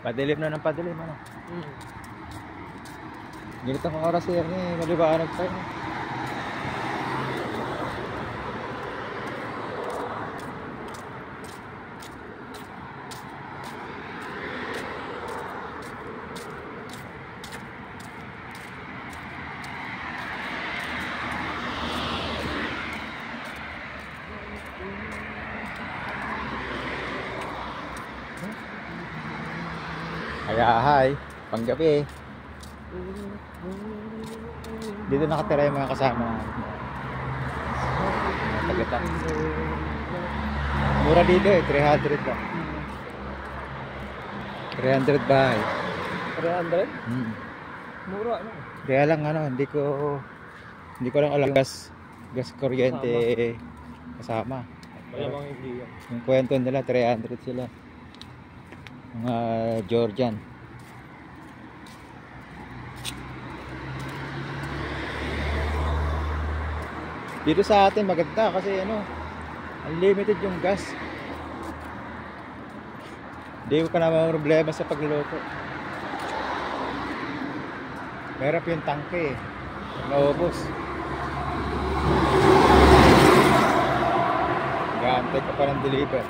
Padilim na ng padilim, ano? Ganito ang oras yan eh, maliwanag pa yun. Kaya hi, panggabi. Dito nakatira yung mga kasama. Tagata. Mura dito eh, 300 ba? 300 bahay. 300? Mura ano? Kaya lang ano, hindi ko lang alam gas kuryente kasama. Kaya mga hindi yan. Yung kwento nila 300 sila. Mga Georgian. Dito sa atin maganda kasi ano, unlimited yung gas. Hindi ko pa naman problema sa pagluluto. Merap yung tangke eh. Naubos. Gantay ka pa ng deliver.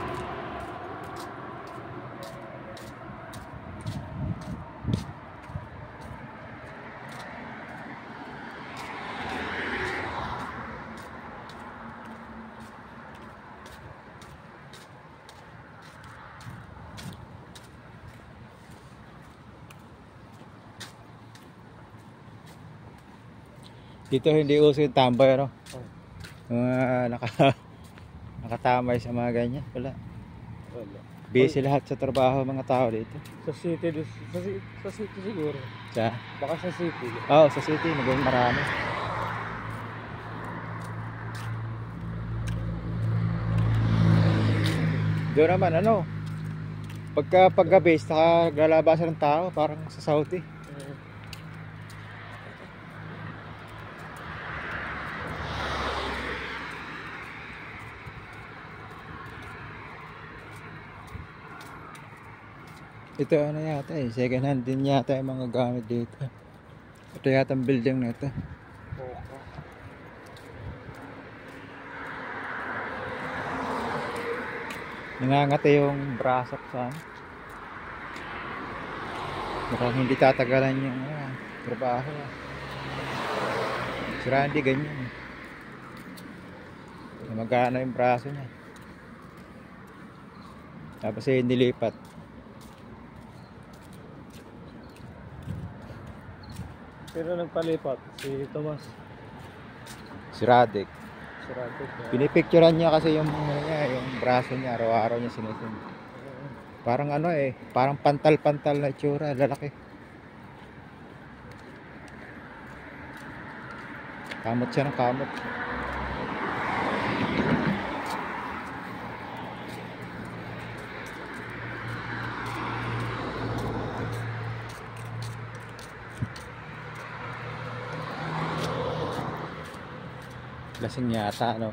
Dito hindi uso yung tambay, ano? Mga nakatamay sa mga ganyan. Wala. Busy lahat sa trabaho mga tao dito. Sa city, sa city siguro. Sa? Baka sa city. Oo, sa city. Maging marami. Doon naman, ano? Paggabi, lalabasan ng tao, parang sa Saudi. Ito ano yata eh, second hand din yata yung mga gamit dito. Ito yata ang building na ito. Nangangati yung braso sa ano. Mukhang hindi tatagalan yung trabaho. Si Randy ganyan. Magana yung braso niya. Tapos eh nilipat. Pero nagpalipat si Tomas. Si Radek. Si Radek. Pinipicturean niya kasi yung braso niya, araw-araw niya sinusunod. Parang ano eh, parang pantal-pantal na itsura, lalaki. Kamot siya ng kamot. Lasing yata, no?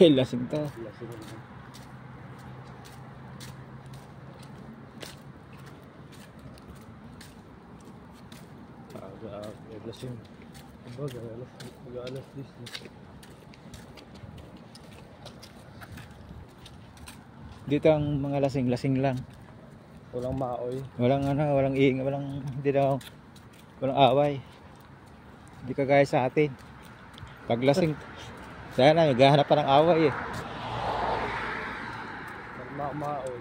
Lasing to. Lasing naman. Lasing. Baga, alas 10. Dito ang mga lasing lang. Walang maoy. Walang ano, walang hindi daw, walang away. Hindi kagaya sa atin. Pag lasing, sana naghahanap pa ng away eh. Maoy.